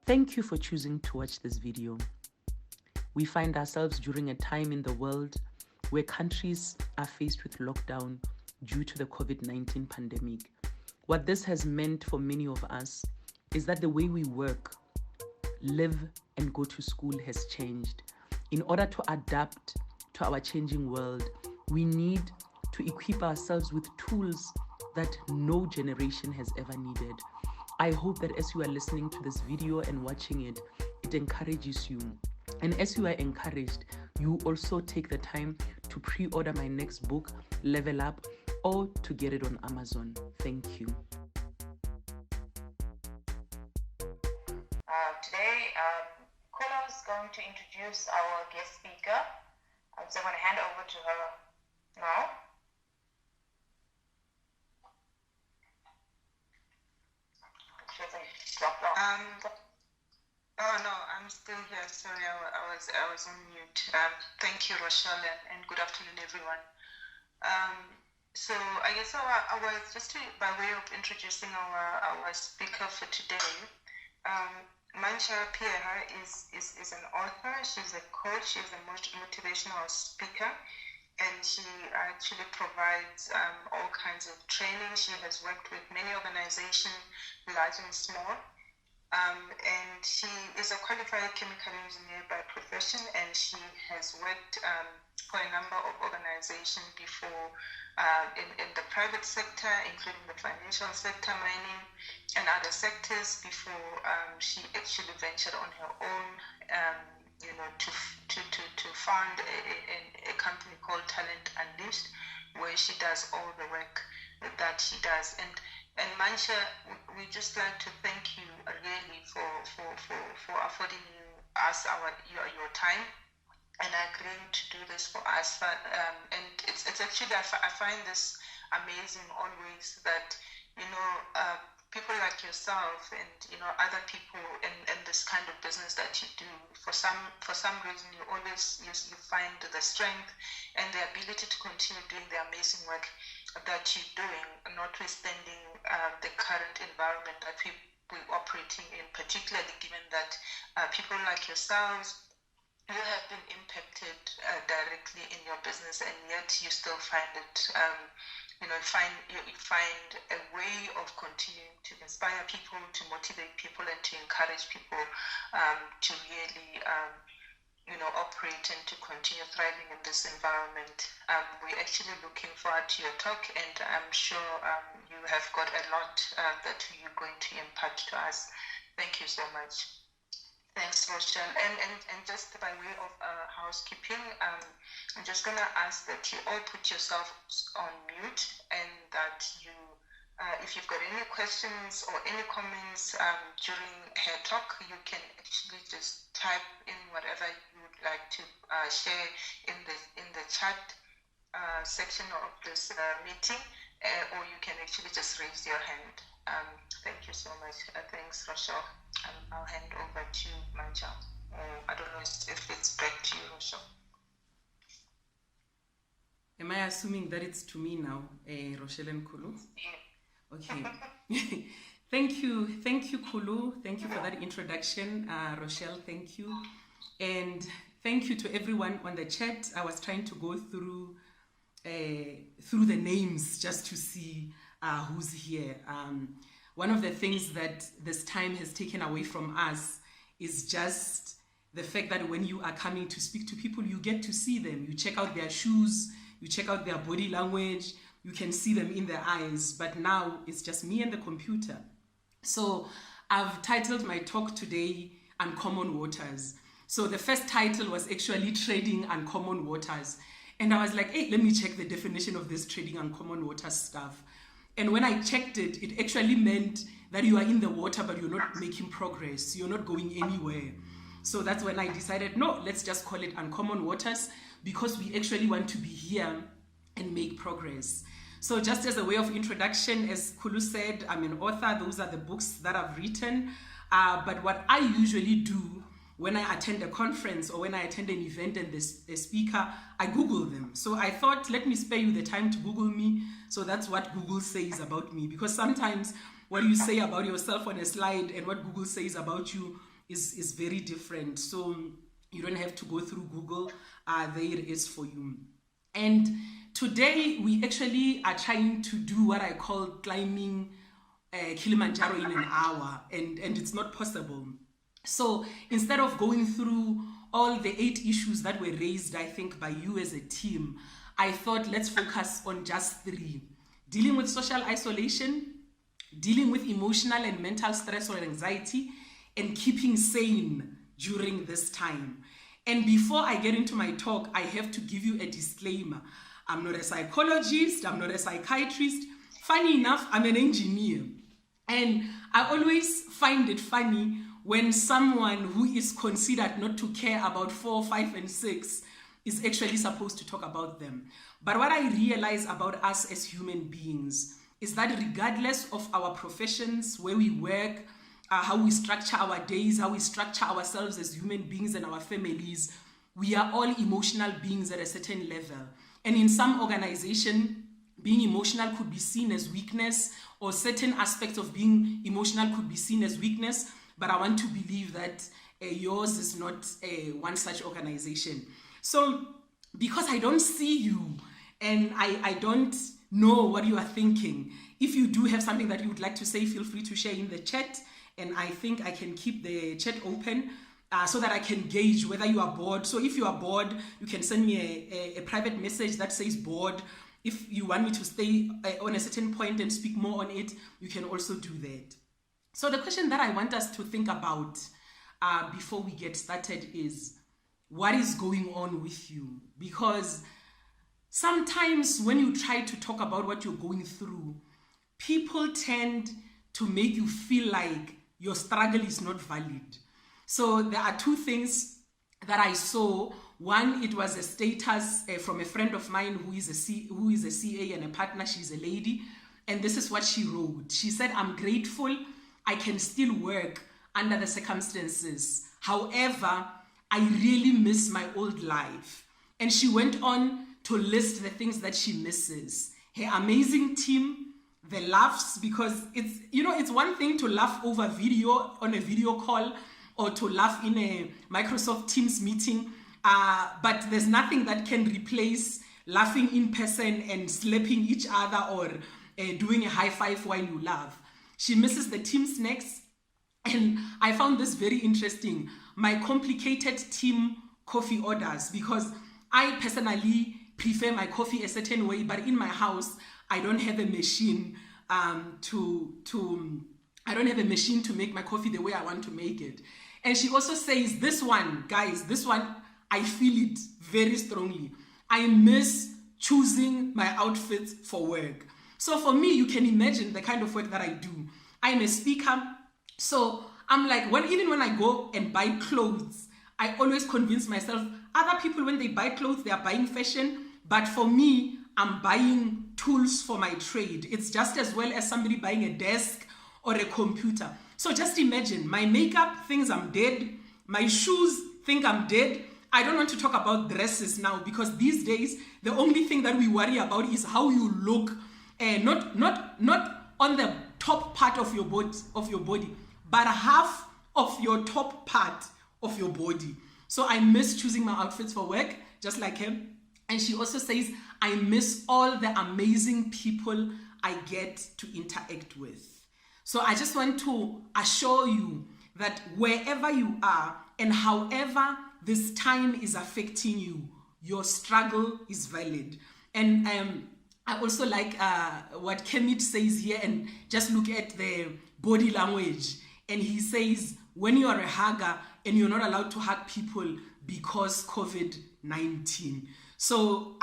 Thank you for choosing to watch this video. We find ourselves during a time in the world where countries are faced with lockdown due to the COVID-19 pandemic. What this has meant for many of us is that the way we work, live, and go to school has changed. In order to adapt to our changing world, we need to equip ourselves with tools that no generation has ever needed. I hope that as you are listening to this video and watching it, it encourages you. And as you are encouraged, you also take the time to pre-order my next book, Level Up, or to get it on Amazon. Thank you. Today, Kola is going to introduce our guest speaker. So I'm going to hand over to her now. Oh no, I'm still here. Sorry, I was on mute. Thank you, Rochelle, and good afternoon, everyone. So I guess by way of introducing our speaker for today. Mantsha Pheeha is an author. She's a coach. She's a motivational speaker, and she actually provides all kinds of training. She has worked with many organizations, large and small. And she is a qualified chemical engineer by profession, and she has worked for a number of organizations before in the private sector, including the financial sector, mining, and other sectors before she actually ventured on her own, to found a company called Talent Unleashed, where she does all the work that she does. And Mantsha, we just like to thank you really for affording us your time and agreeing to do this for us. And it's actually I find this amazing always that people like yourself and other people in this kind of business that you do, for some reason you always you find the strength and the ability to continue doing the amazing work that you're doing, notwithstanding the current environment that we're operating in, particularly given that people like yourselves, you have been impacted directly in your business, and yet you still find it, you find a way of continuing to inspire people, to motivate people, and to encourage people to really operate and to continue thriving in this environment. We're actually looking forward to your talk, and I'm sure you have got a lot that you're going to impart to us. Thank you so much. Thanks, Rochelle. And just by way of housekeeping, I'm just going to ask that you all put yourself on mute, and that you, if you've got any questions or any comments during her talk, you can actually just type in whatever you would like to share in the chat section of this meeting, or you can actually just raise your hand. Thank you so much. Thanks, Rochelle. I'll hand over to Mantsha. I don't know if it's back to you, Rochelle. Am I assuming that it's to me now, Rochelle and Kulu? Yeah. Okay. Thank you, Kulu. Thank you for that introduction. Rochelle, thank you. And thank you to everyone on the chat. I was trying to go through the names just to see who's here. One of the things that this time has taken away from us is just the fact that when you are coming to speak to people, you get to see them. You check out their shoes, you check out their body language, you can see them in their eyes. But now it's just me and the computer. So I've titled my talk today, Uncommon Waters. So the first title was actually Trading Uncommon Waters. And I was like, hey, let me check the definition of this trading uncommon waters stuff. And when I checked it, it actually meant that you are in the water, but you're not making progress. You're not going anywhere. So that's when I decided, no, let's just call it Uncommon Waters, because we actually want to be here and make progress. So just as a way of introduction, as Kulu said, I'm an author. Those are the books that I've written. But what I usually do when I attend a conference or when I attend an event and the speaker, I Google them. So I thought, let me spare you the time to Google me. So that's what Google says about me. Because sometimes what you say about yourself on a slide and what Google says about you is very different. So you don't have to go through Google. There it is for you. And today we actually are trying to do what I call climbing Kilimanjaro in an hour, and it's not possible. So instead of going through all the 8 issues that were raised, I think, by you as a team, I thought let's focus on just 3. Dealing with social isolation, dealing with emotional and mental stress or anxiety, and keeping sane during this time. And before I get into my talk, I have to give you a disclaimer. I'm not a psychologist, I'm not a psychiatrist. Funny enough, I'm an engineer. And I always find it funny when someone who is considered not to care about 4, 5, and 6 is actually supposed to talk about them. But what I realize about us as human beings is that regardless of our professions, where we work, how we structure our days, how we structure ourselves as human beings and our families, we are all emotional beings at a certain level. And in some organization, being emotional could be seen as weakness, or certain aspects of being emotional could be seen as weakness. But I want to believe that yours is not one such organization. So because I don't see you and I don't know what you are thinking, if you do have something that you would like to say, feel free to share in the chat. And I think I can keep the chat open so that I can gauge whether you are bored. So if you are bored, you can send me a private message that says bored. If you want me to stay on a certain point and speak more on it, you can also do that. So the question that I want us to think about before we get started is, what is going on with you? Because sometimes when you try to talk about what you're going through, people tend to make you feel like your struggle is not valid. So there are 2 things that I saw. One, it was a status from a friend of mine who is a CA and a partner. She's a lady. And this is what she wrote. She said, "I'm grateful I can still work under the circumstances. However, I really miss my old life." And she went on to list the things that she misses. Her amazing team, the laughs, because it's one thing to laugh over video on a video call or to laugh in a Microsoft Teams meeting, but there's nothing that can replace laughing in person and slapping each other or doing a high five while you laugh. She misses the team snacks, and I found this very interesting. My complicated team coffee orders, because I personally prefer my coffee a certain way, but in my house I don't have a machine to make my coffee the way I want to make it. And she also says, this one, guys, I feel it very strongly. I miss choosing my outfits for work. So for me, you can imagine the kind of work that I do. I'm a speaker, so I'm like, even when I go and buy clothes, I always convince myself, other people, when they buy clothes, they are buying fashion, but for me, I'm buying tools for my trade. It's just as well as somebody buying a desk or a computer. So just imagine, my makeup thinks I'm dead, my shoes think I'm dead. I don't want to talk about dresses now, because these days, the only thing that we worry about is how you look, not on the top part of your body, but half of your top part of your body. So I miss choosing my outfits for work, just like him. And she also says, I miss all the amazing people I get to interact with. So I just want to assure you that wherever you are and however this time is affecting you, your struggle is valid. And I also like what Kemit says here, and just look at the body language. And he says, when you are a hugger and you're not allowed to hug people because COVID-19. So,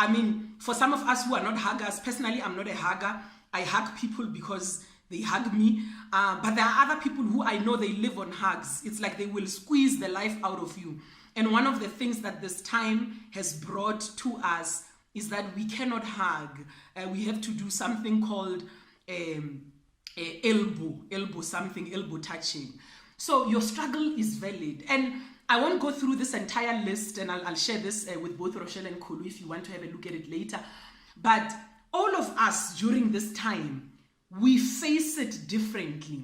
for some of us who are not huggers, personally, I'm not a hugger. I hug people because they hug me. But there are other people who I know they live on hugs. It's like they will squeeze the life out of you. And one of the things that this time has brought to us is that we cannot hug. We have to do something called elbow touching. So your struggle is valid. And I won't go through this entire list, and I'll share this with both Rochelle and Kulu if you want to have a look at it later. But all of us during this time, we face it differently.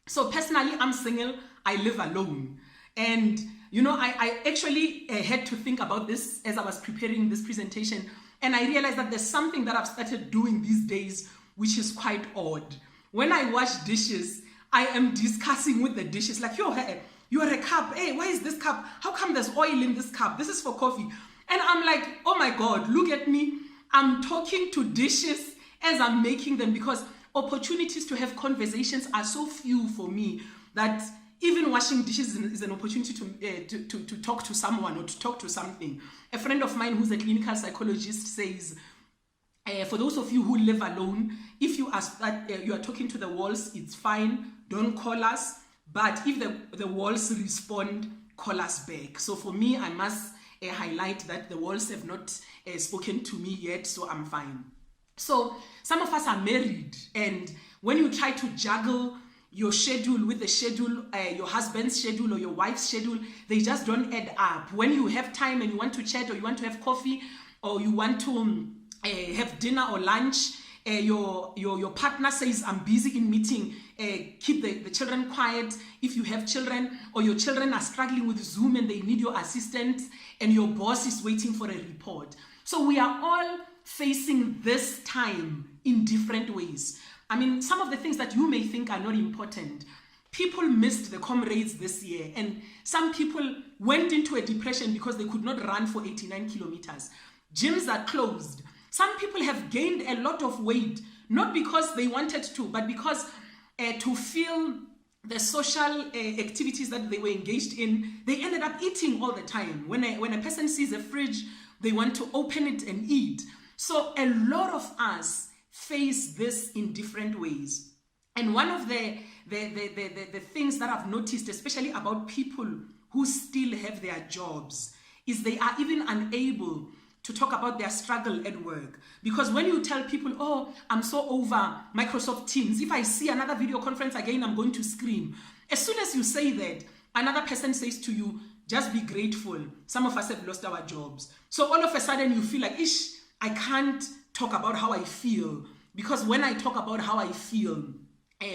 So personally, I'm single, I live alone. And, you know, I actually had to think about this as I was preparing this presentation. And I realized that there's something that I've started doing these days, which is quite odd. When I wash dishes, I am discussing with the dishes, like, yo, hey, you are a cup. Hey, why is this cup? How come there's oil in this cup? This is for coffee. And I'm like, oh my God, look at me. I'm talking to dishes as I'm making them, because opportunities to have conversations are so few for me that even washing dishes is an opportunity to talk to someone or to talk to something. A friend of mine who's a clinical psychologist says, for those of you who live alone, if you are talking to the walls, it's fine. Don't call us. But if the walls respond, call us back. So for me, I must highlight that the walls have not spoken to me yet, so I'm fine. So some of us are married, and when you try to juggle your schedule with the schedule, your husband's schedule or your wife's schedule, they just don't add up. When you have time and you want to chat, or you want to have coffee, or you want to have dinner or lunch, your partner says, I'm busy in meeting, keep the children quiet if you have children, or your children are struggling with Zoom and they need your assistance, and your boss is waiting for a report. So we are all facing this time in different ways. I mean, some of the things that you may think are not important, people missed the comrades this year, and some people went into a depression because they could not run for 89 kilometers. Gyms are closed. Some people have gained a lot of weight, not because they wanted to, but because to feel the social activities that they were engaged in, they ended up eating all the time. When a person sees a fridge, they want to open it and eat. So a lot of us face this in different ways. And one of the things that I've noticed, especially about people who still have their jobs, is they are even unable to talk about their struggle at work. Because when you tell people, oh, I'm so over Microsoft Teams, if I see another video conference again, I'm going to scream. As soon as you say that, another person says to you, just be grateful. Some of us have lost our jobs. So all of a sudden you feel like, I can't talk about how I feel. Because when I talk about how I feel,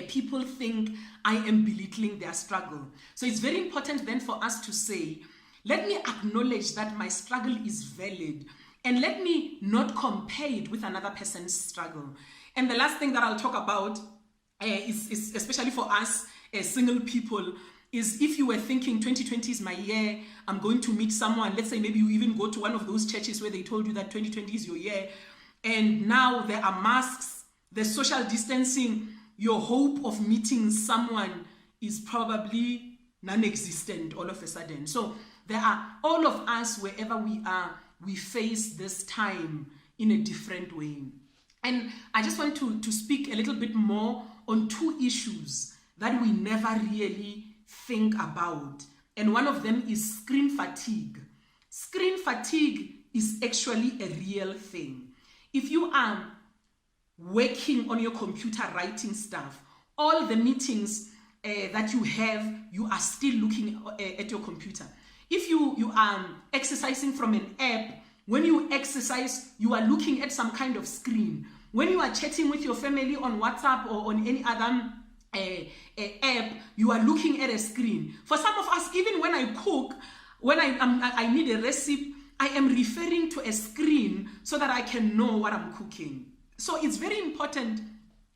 people think I am belittling their struggle. So it's very important then for us to say, let me acknowledge that my struggle is valid, and let me not compare it with another person's struggle. And the last thing that I'll talk about is especially for us single people, is if you were thinking 2020 is my year, I'm going to meet someone. Let's say maybe you even go to one of those churches where they told you that 2020 is your year, and now there are masks, there's social distancing, your hope of meeting someone is probably non-existent all of a sudden. So there are, all of us, wherever we are, we face this time in a different way. And I just want to speak a little bit more on two issues that we never really think about. And one of them is screen fatigue. Screen fatigue is actually a real thing. If you are working on your computer writing stuff, all the meetings that you have, you are still looking at your computer. If you are exercising from an app, when you exercise, you are looking at some kind of screen. When you are chatting with your family on WhatsApp or on any other app, you are looking at a screen. For some of us, even when I cook, when I need a recipe, I am referring to a screen so that I can know what I'm cooking. So it's very important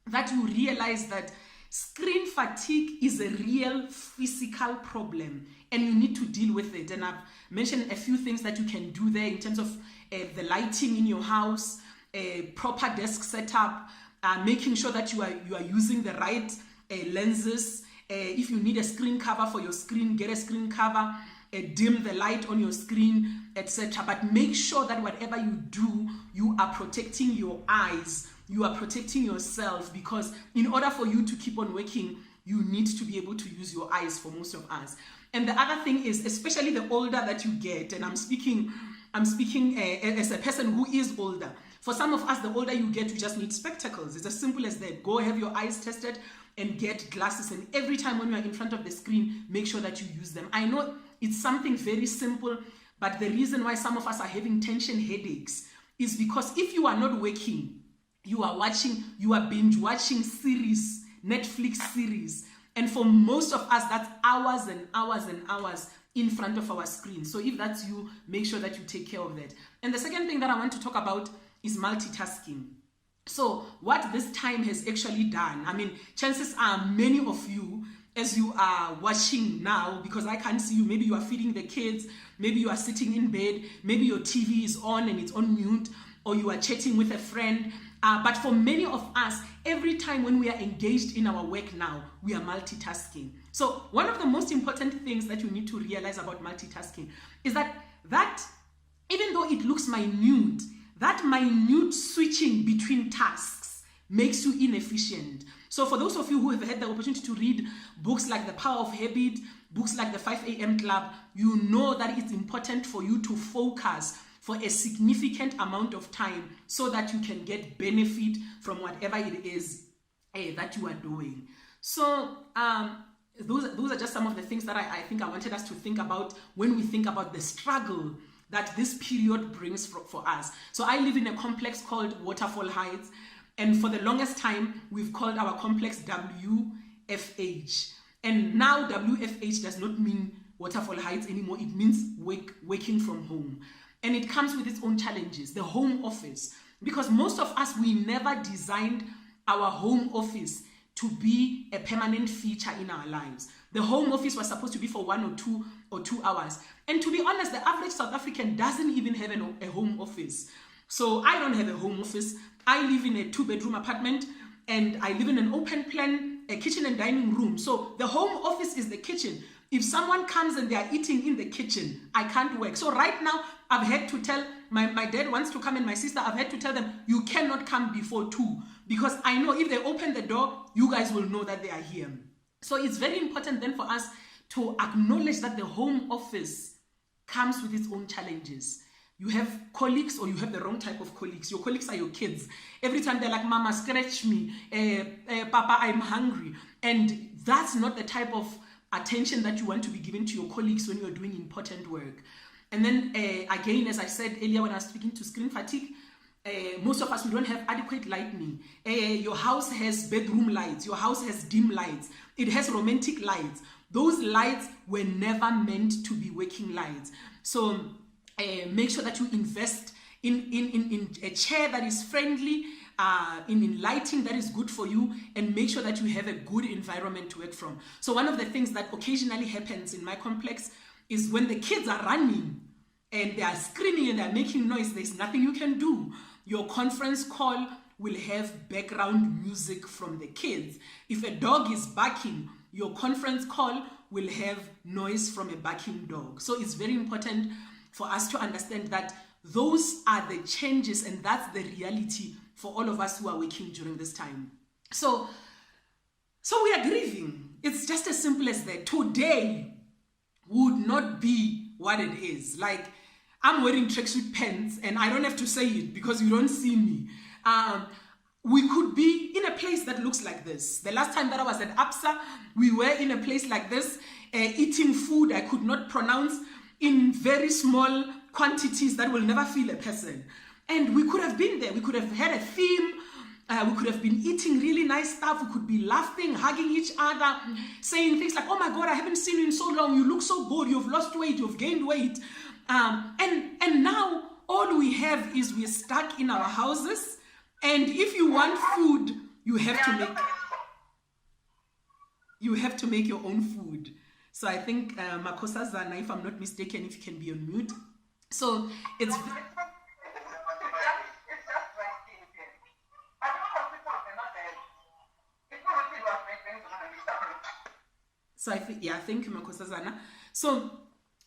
that you realize that screen fatigue is a real physical problem, and you need to deal with it. And I've mentioned a few things that you can do there in terms of the lighting in your house, proper desk setup, making sure that you are using the right lenses. If you need a screen cover for your screen, get a screen cover, dim the light on your screen, etc. But make sure that whatever you do, you are protecting your eyes, you are protecting yourself, because in order for you to keep on working, you need to be able to use your eyes for most of us. And the other thing is, especially the older that you get, and I'm speaking as a person who is older. For some of us, the older you get, you just need spectacles. It's as simple as that. Go have your eyes tested and get glasses. And every time when you are in front of the screen, make sure that you use them. I know it's something very simple, but the reason why some of us are having tension headaches is because if you are not working, you are binge watching series, Netflix series, And for most of us, that's hours and hours and hours in front of our screen. So if that's you, make sure that you take care of that. And the second thing that I want to talk about is multitasking. So what this time has actually done, I mean, chances are many of you, as you are watching now, because I can't see you, maybe you are feeding the kids, maybe you are sitting in bed, maybe your TV is on and it's on mute, or you are chatting with a friend. But for many of us, every time when we are engaged in our work now, we are multitasking. So one of the most important things that you need to realize about multitasking is that even though it looks minute, that minute switching between tasks makes you inefficient. So for those of you who have had the opportunity to read books like The Power of Habit, books like the 5 a.m. Club, you know that it's important for you to focus for a significant amount of time so that you can get benefit from whatever it is that you are doing. So those are just some of the things that I think I wanted us to think about when we think about the struggle that this period brings for us. So I live in a complex called Waterfall Heights, and for the longest time, we've called our complex WFH. And now WFH does not mean Waterfall Heights anymore. It means working from home. And it comes with its own challenges, the home office. Because most of us, we never designed our home office to be a permanent feature in our lives. The home office was supposed to be for 1 or 2 hours. And to be honest, the average South African doesn't even have a home office. So I don't have a home office. I live in a 2-bedroom apartment, and I live in an open plan, a kitchen and dining room. So the home office is the kitchen. If someone comes and they are eating in the kitchen, I can't work. So right now, I've had to tell, my dad wants to come and my sister, I've had to tell them, you cannot come before 2. Because I know if they open the door, you guys will know that they are here. So it's very important then for us to acknowledge that the home office comes with its own challenges. You have colleagues, or you have the wrong type of colleagues. Your colleagues are your kids. Every time they're like, Mama, scratch me. Papa, I'm hungry. And that's not the type of attention that you want to be given to your colleagues when you're doing important work. And then again, as I said earlier when I was speaking to screen fatigue, most of us, we don't have adequate lighting. Your house has bedroom lights. Your house has dim lights. It has romantic lights. Those lights were never meant to be working lights. So make sure that you invest in a chair that is friendly, in lighting that is good for you, and make sure that you have a good environment to work from. So one of the things that occasionally happens in my complex is when the kids are running and they are screaming and they are making noise, there's nothing you can do. Your conference call will have background music from the kids. If a dog is barking, your conference call will have noise from a barking dog. So it's very important for us to understand that those are the changes, and that's the reality for all of us who are working during this time. So we are grieving. It's just as simple as that. Today would not be what it is. Like, I'm wearing tracksuit pants and I don't have to say it because you don't see me. We could be in a place that looks like this. The last time that I was at APSA, we were in a place like this, eating food I could not pronounce in very small quantities that will never fill a person. And we could have been there. We could have had a theme. We could have been eating really nice stuff. We could be laughing, hugging each other, saying things like, oh my God, I haven't seen you in so long. You look so good. You've lost weight. You've gained weight. And now all we have is we're stuck in our houses. And if you want food, you have to make your own food. So I think Makosa Zana, if I'm not mistaken, if you can be on mute. So it's So thank you, Makosa Zana. So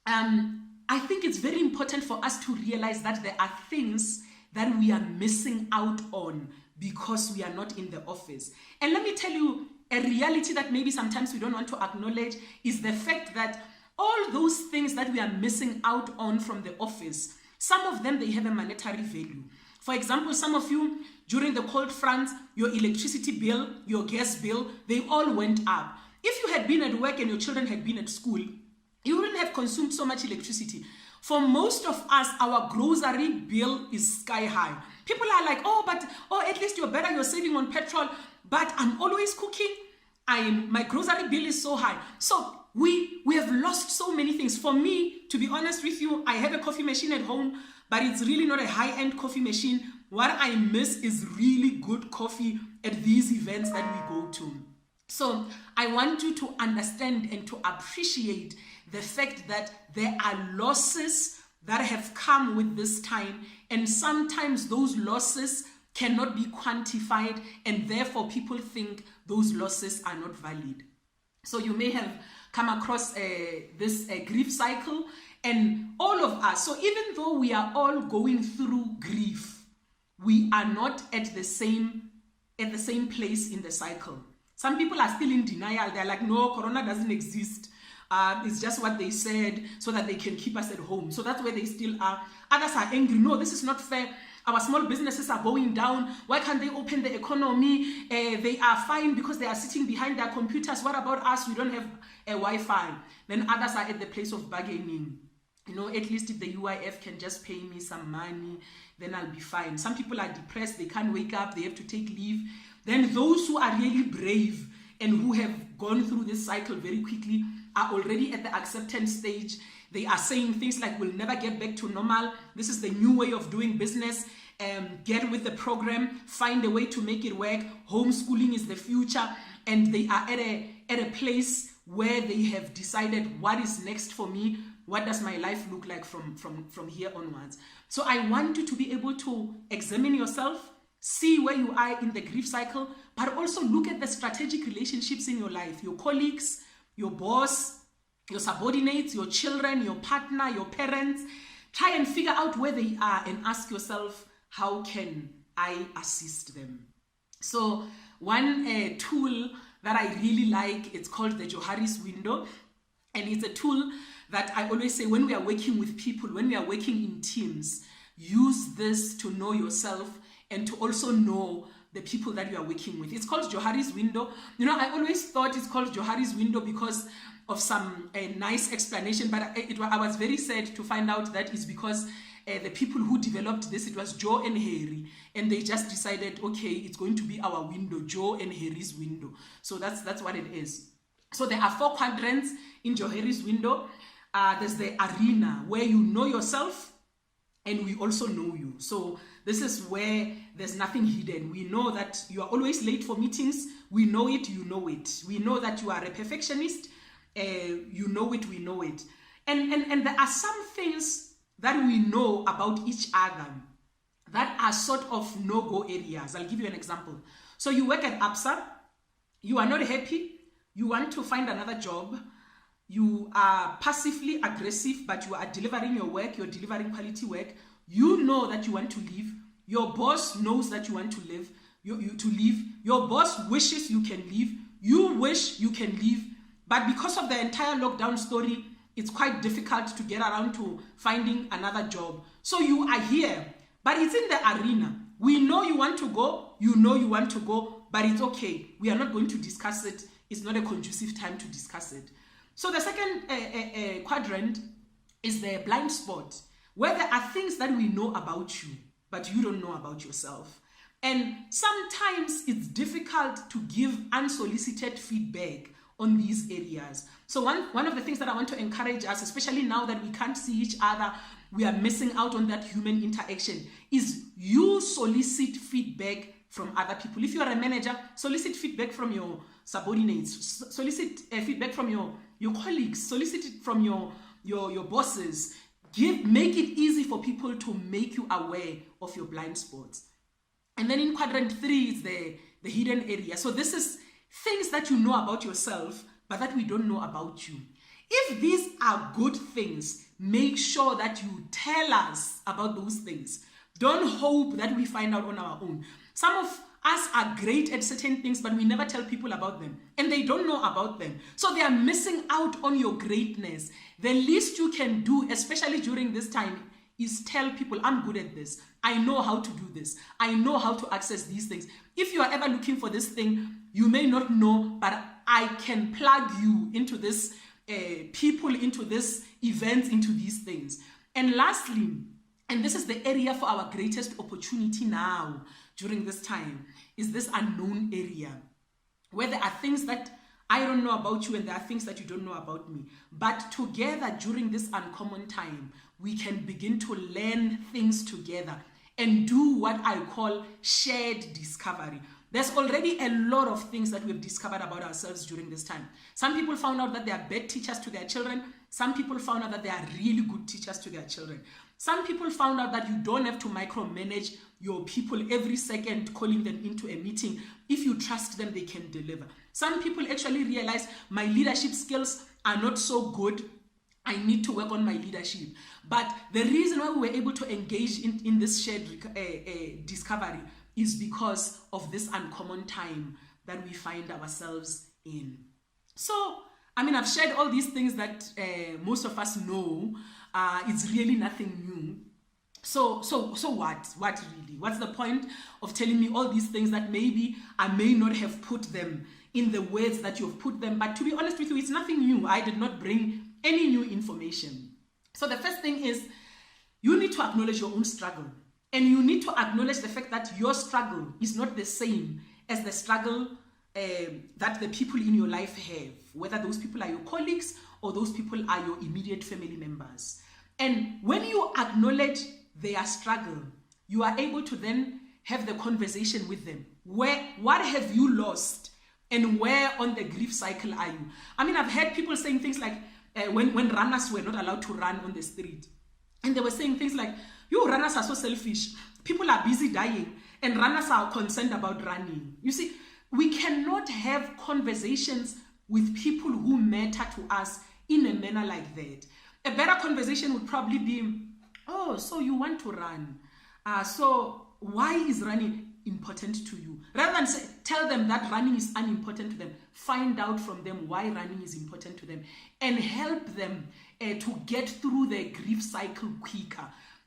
I think it's very important for us to realize that there are things that we are missing out on because we are not in the office. And let me tell you, a reality that maybe sometimes we don't want to acknowledge is the fact that all those things that we are missing out on from the office, some of them, they have a monetary value. For example, some of you, during the cold fronts, your electricity bill, your gas bill, they all went up. If you had been at work and your children had been at school, you wouldn't have consumed so much electricity. For most of us, our grocery bill is sky high. People are like, at least you're better, you're saving on petrol. But I'm always cooking. my grocery bill is so high. So we have lost so many things. For me, to be honest with you, I have a coffee machine at home, but it's really not a high-end coffee machine. What I miss is really good coffee at these events that we go to. So I want you to understand and to appreciate the fact that there are losses that have come with this time, and sometimes those losses cannot be quantified, and therefore people think those losses are not valid. So you may have come across this grief cycle, and all of us, so even though we are all going through grief, we are not at the same place in the cycle. Some people are still in denial. They're like, no, corona doesn't exist. It's just what they said so that they can keep us at home. So that's where they still are. Others are angry. No, this is not fair. Our small businesses are going down. Why can't they open the economy? They are fine because they are sitting behind their computers. What about us? We don't have a Wi-Fi. Then others are at the place of bargaining. You know, at least if the UIF can just pay me some money, then I'll be fine. Some people are depressed. They can't wake up. They have to take leave. Then those who are really brave and who have gone through this cycle very quickly are already at the acceptance stage. They are saying things like, we'll never get back to normal. This is the new way of doing business. Get with the program. Find a way to make it work. Homeschooling is the future. And they are at a place where they have decided, what is next for me? What does my life look like from here onwards? So I want you to be able to examine yourself, see where you are in the grief cycle, but also look at the strategic relationships in your life, your colleagues, your boss, your subordinates, your children, your partner, your parents. Try and figure out where they are and ask yourself, how can I assist them? So one tool that I really like, it's called the Joharis Window. And it's a tool that I always say, when we are working with people, when we are working in teams, use this to know yourself and to also know the people that you are working with. It's called Joharis Window. You know, I always thought it's called Joharis Window because of some nice explanation, but I was very sad to find out that it's because the people who developed this, it was Joe and Harry, and they just decided, okay, it's going to be our window, Joe and Harry's window. So that's what it is. So there are 4 quadrants in Joharis Window. There's the arena where you know yourself, and we also know you. So this is where there's nothing hidden. We know that you are always late for meetings. We know it, you know it. We know that you are a perfectionist. You know it, we know it. And there are some things that we know about each other that are sort of no-go areas. I'll give you an example. So you work at ABSA. You are not happy. You want to find another job. You are passively aggressive, but you are delivering your work. You're delivering quality work. You know that you want to leave. Your boss knows that you want to leave. To leave. Your boss wishes you can leave. You wish you can leave. But because of the entire lockdown story, it's quite difficult to get around to finding another job. So you are here, but it's in the arena. We know you want to go. You know you want to go, but it's okay. We are not going to discuss it. It's not a conducive time to discuss it. So the second quadrant is the blind spot, where there are things that we know about you, but you don't know about yourself. And sometimes it's difficult to give unsolicited feedback on these areas. So one of the things that I want to encourage us, especially now that we can't see each other, we are missing out on that human interaction, is you solicit feedback from other people. If you are a manager, solicit feedback from your subordinates, solicit feedback from your colleagues, solicit it from your bosses. Make it easy for people to make you aware of your blind spots. And then in quadrant 3 is the hidden area. So this is things that you know about yourself, but that we don't know about you. If these are good things, make sure that you tell us about those things. Don't hope that we find out on our own. Some of us are great at certain things, but we never tell people about them, and they don't know about them. So they are missing out on your greatness. The least you can do, especially during this time, is tell people, I'm good at this. I know how to do this. I know how to access these things. If you are ever looking for this thing, you may not know, but I can plug you into this people, into this events, into these things. And lastly, and this is the area for our greatest opportunity now during this time, is this unknown area where there are things that I don't know about you, and there are things that you don't know about me. But together during this uncommon time, we can begin to learn things together and do what I call shared discovery. There's already a lot of things that we've discovered about ourselves during this time. Some people found out that they are bad teachers to their children. Some people found out that they are really good teachers to their children. Some people found out that you don't have to micromanage your people every second, calling them into a meeting. If you trust them, they can deliver. Some people actually realize my leadership skills are not so good. I need to work on my leadership. But the reason why we were able to engage in this shared discovery is because of this uncommon time that we find ourselves in. So, I mean, I've shared all these things that most of us know. It's really nothing new. So what? What really? What's the point of telling me all these things that maybe I may not have put them in the words that you've put them? But to be honest with you, it's nothing new. I did not bring any new information. So the first thing is you need to acknowledge your own struggle. And you need to acknowledge the fact that your struggle is not the same as the struggle that the people in your life have, whether those people are your colleagues or those people are your immediate family members. And when you acknowledge their struggle, you are able to then have the conversation with them. What have you lost? And where on the grief cycle are you? I mean, I've heard people saying things like, when runners were not allowed to run on the street. And they were saying things like, you runners are so selfish. People are busy dying and runners are concerned about running. You see, we cannot have conversations with people who matter to us in a manner like that. A better conversation would probably be, oh, so you want to run. So why is running important to you? Rather than tell them that running is unimportant to them, find out from them why running is important to them and help them to get through their grief cycle quicker.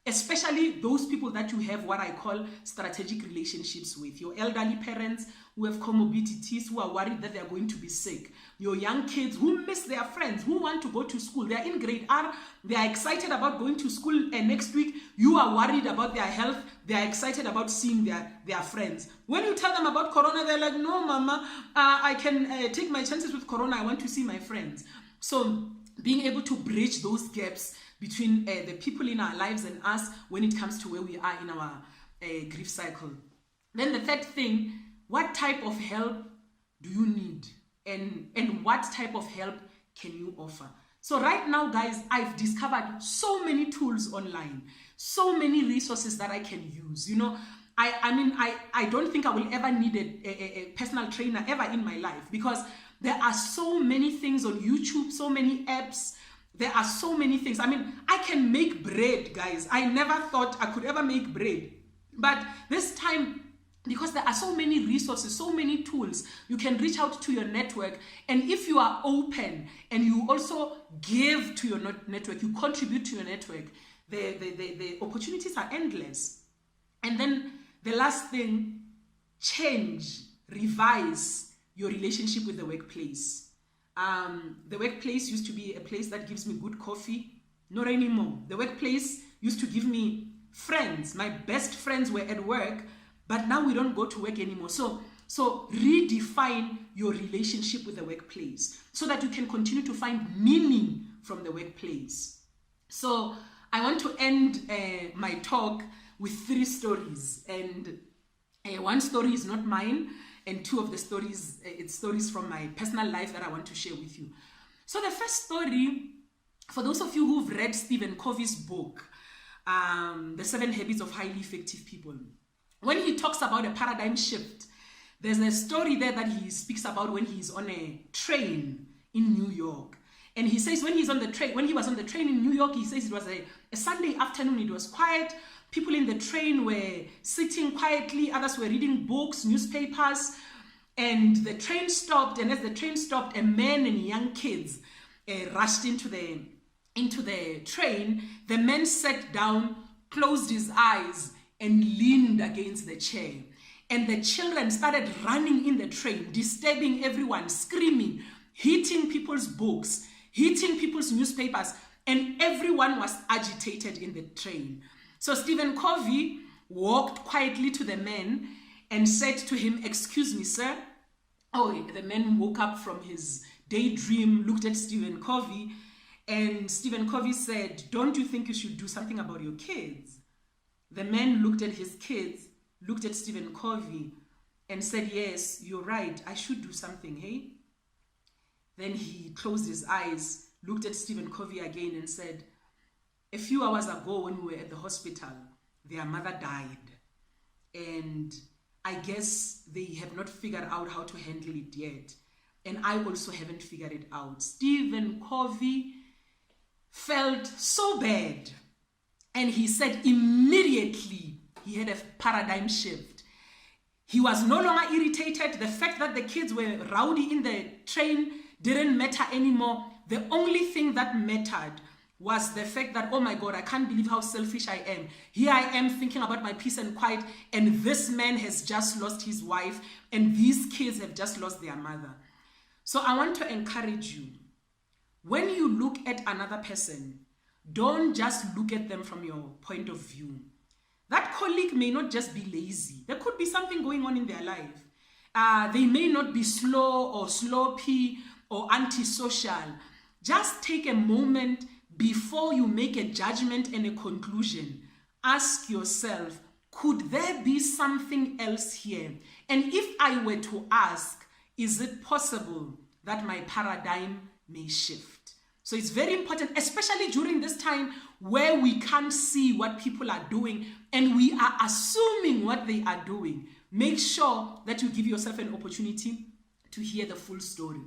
Especially those people that you have what I call strategic relationships with. Your elderly parents who have comorbidities, who are worried that they are going to be sick. Your young kids who miss their friends, who want to go to school. They are in grade R. They are excited about going to school next week. You are worried about their health. They are excited about seeing their friends. When you tell them about Corona, they're like, no, Mama, I can take my chances with Corona. I want to see my friends. So being able to bridge those gaps between the people in our lives and us when it comes to where we are in our grief cycle. Then the third thing, what type of help do you need? And what type of help can you offer? So right now, guys, I've discovered so many tools online, so many resources that I can use. You know, I don't think I will ever need a personal trainer ever in my life because there are so many things on YouTube, so many apps. There are so many things. I mean, I can make bread, guys. I never thought I could ever make bread. But this time, because there are so many resources, so many tools, you can reach out to your network. And if you are open and you also give to your network, you contribute to your network, the opportunities are endless. And then the last thing, change, revise your relationship with the workplace. The workplace used to be a place that gives me good coffee. Not anymore. The workplace used to give me friends. My best friends were at work, but now we don't go to work anymore. So redefine your relationship with the workplace so that you can continue to find meaning from the workplace. So I want to end my talk with 3 stories. And one story is not mine. And 2 of the stories, it's stories from my personal life that I want to share with you. So the first story, for those of you who've read Stephen Covey's book, The 7 Habits of Highly Effective People, when he talks about a paradigm shift, there's a story there that he speaks about when he's on a train in New York. And he says when he was on the train in New York, he says it was a Sunday afternoon, it was quiet. People in the train were sitting quietly, others were reading books, newspapers, and the train stopped. And as the train stopped, a man and young kids rushed into the train. The man sat down, closed his eyes, and leaned against the chair. And the children started running in the train, disturbing everyone, screaming, hitting people's books, hitting people's newspapers, and everyone was agitated in the train. So Stephen Covey walked quietly to the man and said to him, "Excuse me, sir, the man woke up from his daydream, looked at Stephen Covey, and Stephen Covey said, don't you think you should do something about your kids? The man looked at his kids, looked at Stephen Covey, and said, yes, you're right, I should do something, hey? Then he closed his eyes, looked at Stephen Covey again and said, a few hours ago when we were at the hospital, their mother died. And I guess they have not figured out how to handle it yet. And I also haven't figured it out. Stephen Covey felt so bad. And he said immediately he had a paradigm shift. He was no longer irritated. The fact that the kids were rowdy in the train didn't matter anymore. The only thing that mattered was the fact that, oh my God, I can't believe how selfish I am. Here I am thinking about my peace and quiet, and this man has just lost his wife, and these kids have just lost their mother. So I want to encourage you, when you look at another person, don't just look at them from your point of view. That colleague may not just be lazy. There could be something going on in their life. They may not be slow or sloppy or antisocial. Just take a moment before you make a judgment and a conclusion. Ask yourself, could there be something else here? And if I were to ask, is it possible that my paradigm may shift? So it's very important, especially during this time where we can't see what people are doing and we are assuming what they are doing. Make sure that you give yourself an opportunity to hear the full story.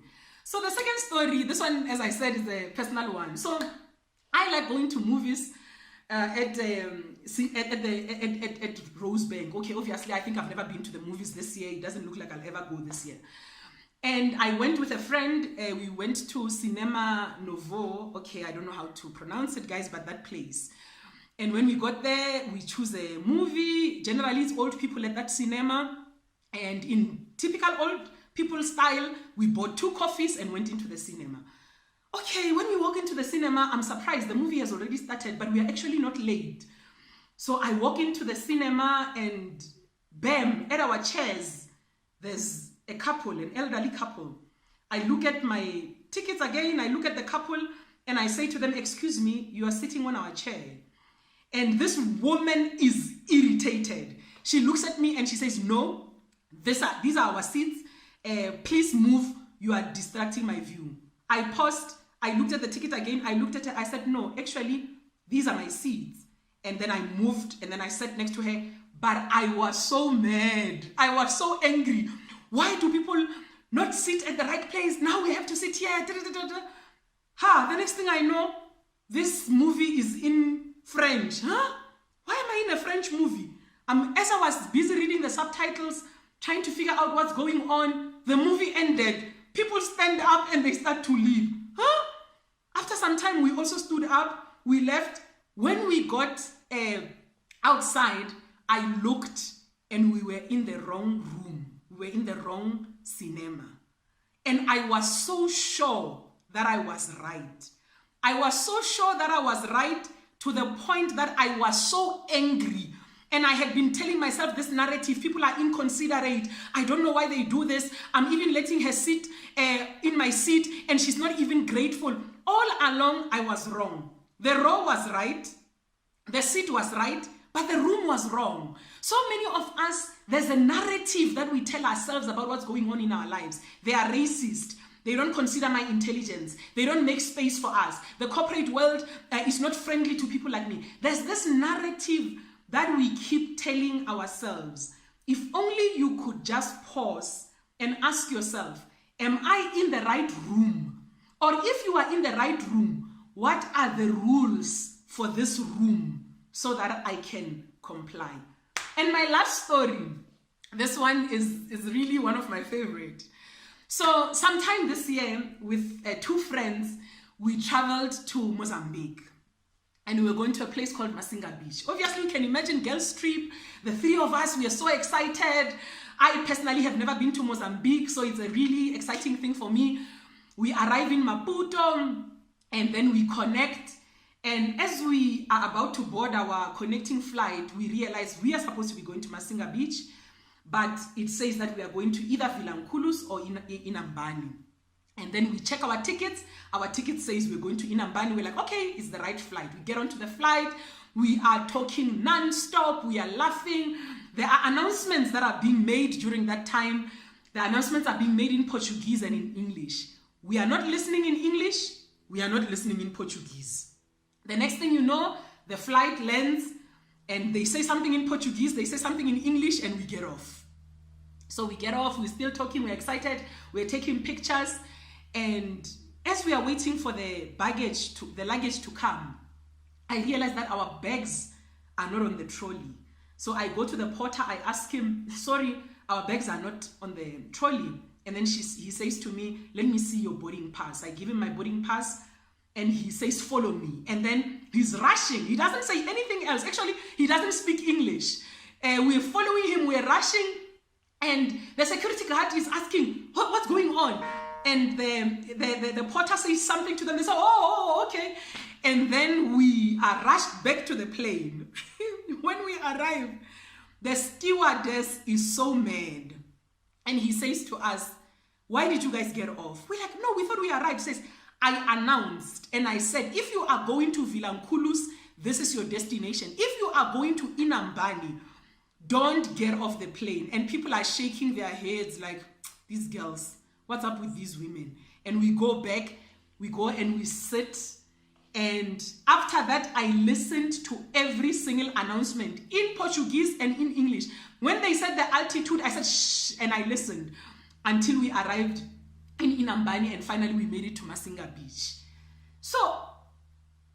So the second story, this one, as I said, is a personal one. So I like going to movies at Rosebank. Okay, obviously, I think I've never been to the movies this year. It doesn't look like I'll ever go this year. And I went with a friend. We went to Cinema Novo. Okay, I don't know how to pronounce it, guys, but that place. And when we got there, we choose a movie. Generally, it's old people at that cinema. And in typical old people style, we bought 2 coffees and went into the cinema. Okay, when we walk into the cinema, I'm surprised. The movie has already started, but we are actually not late. So I walk into the cinema and bam, at our chairs, there's a couple, an elderly couple. I look at my tickets again, I look at the couple, and I say to them, excuse me, you are sitting on our chair. And this woman is irritated. She looks at me and she says, no, these are our seats. Please move, you are distracting my view. I paused, I looked at the ticket again, I looked at her, I said, no, actually, these are my seats. And then I moved and then I sat next to her, but I was so mad. I was so angry. Why do people not sit at the right place? Now we have to sit here. The next thing I know, this movie is in French. Why am I in a French movie? As I was busy reading the subtitles, trying to figure out what's going on, the movie ended. People stand up and they start to leave. After some time, we also stood up. We left. When we got outside, I looked and we were in the wrong room. We were in the wrong cinema. And I was so sure that I was right. I was so sure that I was right to the point that I was so angry. And I had been telling myself this narrative, people are inconsiderate. I don't know why they do this. I'm even letting her sit in my seat and she's not even grateful. All along, I was wrong. The row was right. The seat was right. But the room was wrong. So many of us, there's a narrative that we tell ourselves about what's going on in our lives. They are racist. They don't consider my intelligence. They don't make space for us. The corporate world is not friendly to people like me. There's this narrative that we keep telling ourselves. If only you could just pause and ask yourself, am I in the right room? Or if you are in the right room, what are the rules for this room so that I can comply? And my last story, this one is really one of my favorite. So sometime this year with 2 friends, we traveled to Mozambique. And we were going to a place called Masinga Beach. Obviously, you can imagine girls' trip. The 3 of us, we are so excited. I personally have never been to Mozambique, so it's a really exciting thing for me. We arrive in Maputo, and then we connect. And as we are about to board our connecting flight, we realize we are supposed to be going to Masinga Beach. but it says that we are going to either Vilankulus or Inambani. And then we check our tickets. Our ticket says we're going to Inambani. We're like, okay, it's the right flight. We get onto the flight. We are talking non-stop. We are laughing. There are announcements that are being made during that time. The announcements are being made in Portuguese and in English. We are not listening in English. We are not listening in Portuguese. The next thing you know, the flight lands and they say something in Portuguese, they say something in English, and we get off. So we get off, we're still talking, we're excited, we're taking pictures. And as we are waiting for the luggage to come, I realize that our bags are not on the trolley. So I go to the porter, I ask him, sorry, our bags are not on the trolley. And then he says to me, let me see your boarding pass. I give him my boarding pass and he says, follow me. And then he's rushing. He doesn't say anything else. Actually, he doesn't speak English. We're following him, we're rushing. And the security guard is asking, what's going on? And the porter says something to them. They say, oh, okay. And then we are rushed back to the plane. When we arrive, the stewardess is so mad. And he says to us, why did you guys get off? We're like, no, we thought we arrived. He says, I announced and I said, if you are going to Vilankulus, this is your destination. If you are going to Inambani, don't get off the plane. And people are shaking their heads like, these girls, what's up with these women? And we go back, we go and we sit. And after that, I listened to every single announcement in Portuguese and in English. When they said the altitude, I said, shh, and I listened until we arrived in Inambani, and finally we made it to Masinga Beach. So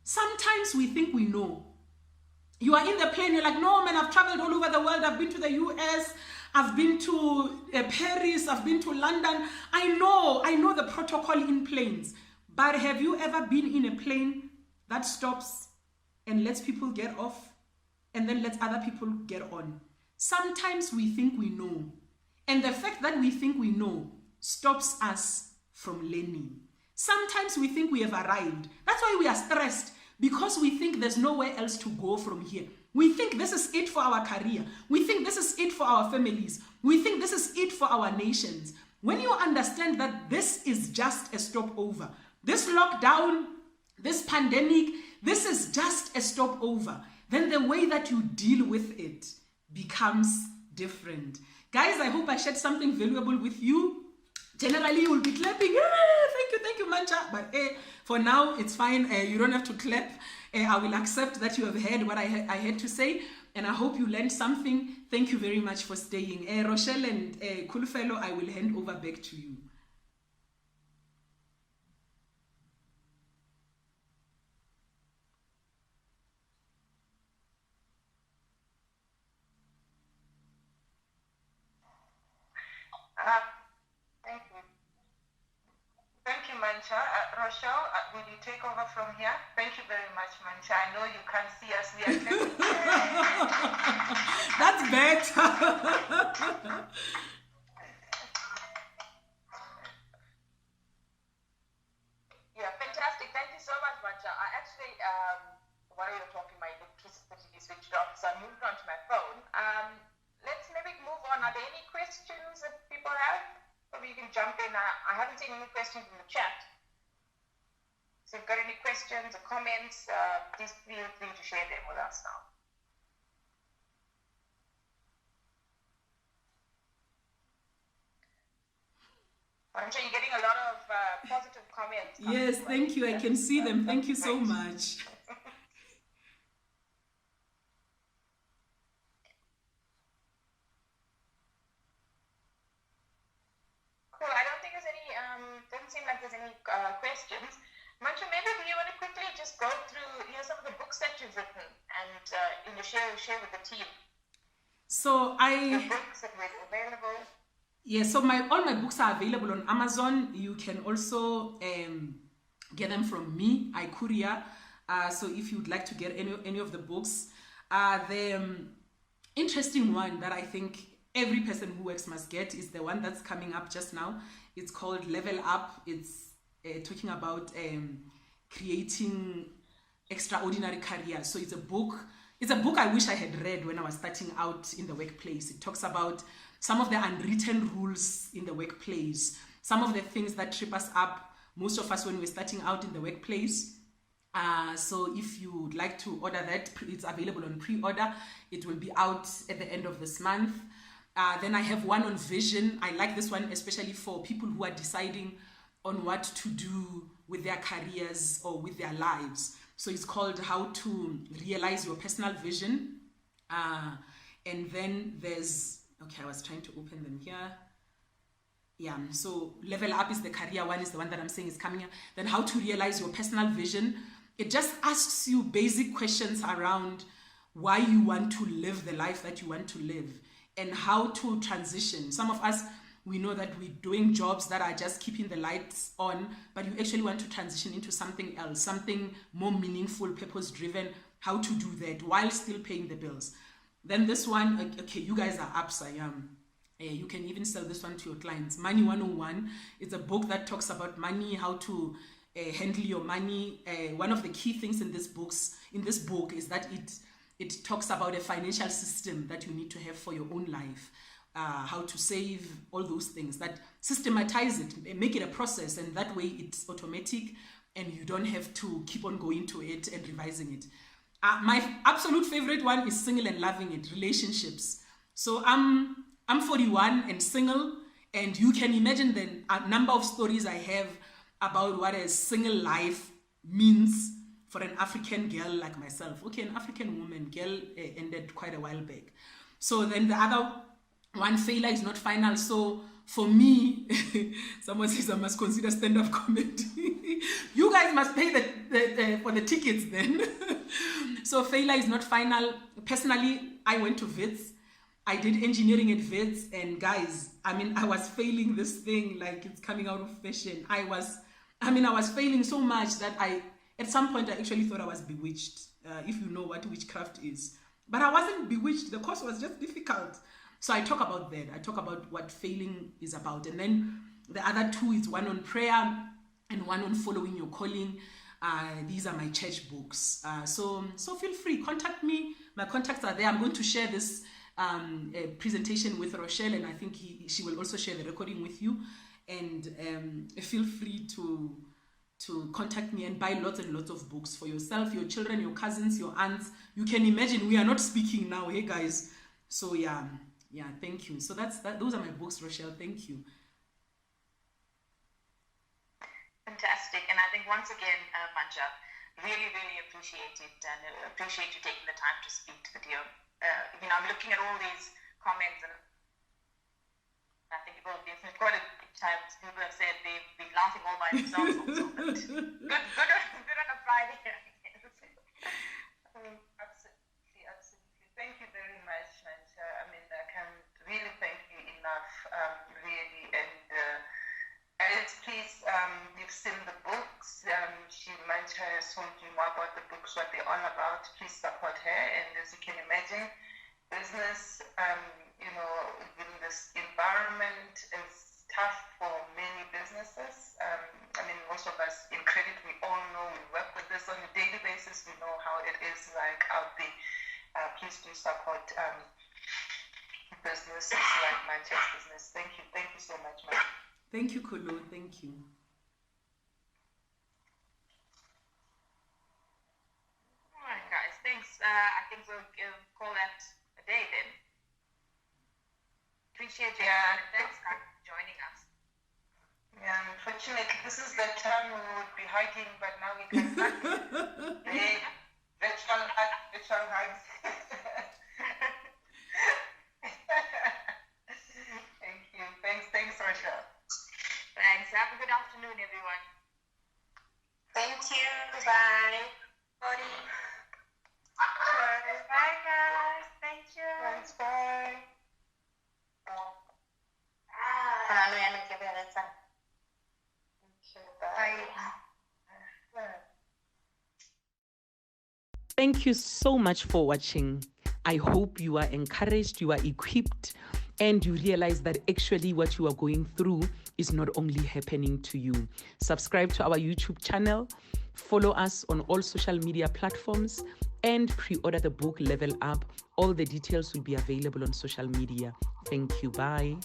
sometimes we think we know. You are in the plane, you're like, no, man, I've traveled all over the world. I've been to the US, I've been to Paris, I've been to London. I know the protocol in planes. But have you ever been in a plane that stops and lets people get off and then lets other people get on? Sometimes we think we know. And the fact that we think we know stops us from learning. Sometimes we think we have arrived. That's why we are stressed, because we think there's nowhere else to go from here. We think this is it for our career. We think this is it for our families. We think this is it for our nations. When you understand that this is just a stopover, this lockdown, this pandemic, this is just a stopover, then the way that you deal with it becomes different. Guys, I hope I shared something valuable with you. Generally, you will be clapping. Thank you, Mantsha. But for now, it's fine. You don't have to clap. I will accept that you have heard what I had to say. And I hope you learned something. Thank you very much for staying. Rochelle and Kulufelo, I will hand over back to you. Thank you. Thank you, Mantsha. Rochelle, will you take over from here? Thank you very much, Mantsha. I know you can't see us. We are That's better. Yeah, fantastic. Thank you so much, Mantsha. I actually, while you were talking, my electricity switched off, so I moved on to my phone. Let's maybe move on. Are there any questions that people have? Maybe you can jump in. I haven't seen any questions in the chat. So if you've got any questions or comments, please feel free to share them with us now. I'm sure you're getting a lot of positive comments. Yes, thank you. I can see them. Thank you so much. Cool. I don't think there's any, doesn't seem like there's any questions. Mantsha, maybe do you want to quickly just go through, some of the books that you've written and share with the team? So The books that were available. Yeah, so all my books are available on Amazon. You can also get them from me. I courier. So if you'd like to get any of the books, the interesting one that I think every person who works must get is the one that's coming up just now. It's called Level Up. It's talking about creating extraordinary careers. So it's a book I wish I had read when I was starting out in the workplace. It talks about some of the unwritten rules in the workplace, some of the things that trip us up, most of us when we're starting out in the workplace. So if you would like to order that, it's available on pre-order. It will be out at the end of this month. Then I have one on vision. I like this one especially for people who are deciding on what to do with their careers or with their lives. So it's called How to Realize Your Personal Vision. And then there's, okay, I was trying to open them here. Yeah, so Level Up is the career one, is the one that I'm saying is coming up. Then How to Realize Your Personal Vision. It just asks you basic questions around why you want to live the life that you want to live and how to transition. Some of us, we know that we're doing jobs that are just keeping the lights on, but you actually want to transition into something else, something more meaningful, purpose-driven, how to do that while still paying the bills. Then this one, okay, you guys are ups, I am. You can even sell this one to your clients. Money 101. It's a book that talks about money, how to handle your money. One of the key things in this book is that it talks about a financial system that you need to have for your own life. How to save, all those things. That systematize it, make it a process, and that way it's automatic and you don't have to keep on going to it and revising it. My absolute favorite one is Single and Loving It, relationships. So I'm 41 and single, and you can imagine the number of stories I have about what a single life means for an African girl like myself. Okay, an African woman, girl ended quite a while back. So then the other one, failure is not final. So for me, someone says I must consider stand-up comedy. You guys must pay for the tickets then. So failure is not final. Personally, I went to Wits. I did engineering at Wits, and guys, I mean, I was failing this thing like it's coming out of fashion. I was failing so much that at some point I actually thought I was bewitched, if you know what witchcraft is. But I wasn't bewitched. The course was just difficult. So I talk about that. I talk about what failing is about. And then the other two is one on prayer and one on following your calling. These are my church books. So feel free, contact me. My contacts are there. I'm going to share this presentation with Rochelle, and I think she will also share the recording with you. And feel free to contact me and buy lots and lots of books for yourself, your children, your cousins, your aunts. You can imagine we are not speaking now, hey guys. So yeah, thank you. So those are my books, Rochelle. Thank you. Fantastic. And I think once again, Mantsha, really, really appreciate it, and appreciate you taking the time to speak to the dear. I'm looking at all these comments, and I think it will be quite a times people have said they've been laughing all by themselves also, but good on a Friday. Absolutely. Thank you very much, Mantsha. I mean, I can't really thank you enough, really. And please, you've seen the books. Mantsha has told you more about the books, what they're all about. Please support her. And as you can imagine, business, in this environment is tough for many businesses. Most of us in credit, we all know, we work with this on a daily basis. We know how it is like out there. Please do support businesses like Mantsha's business. Thank you so much, Mantsha. Thank you, Kulu. Thank you. All right, guys. Thanks. I think we'll call that a day then. Appreciate you. Yeah. Thanks for joining us. Yeah, unfortunately, this is the time we would be hugging, but now we can hug. Hey, virtual hugs. Thank you. Thanks, Rochelle. Thanks. Have a good afternoon, everyone. Thank you. Bye. Bye, guys. Thank you. Thanks. Bye. Thank you so much for watching. I hope you are encouraged, you are equipped, and you realize that actually what you are going through is not only happening to you. Subscribe to our YouTube channel, follow us on all social media platforms, and pre-order the book Level Up. All the details will be available on social media. Thank you. Bye.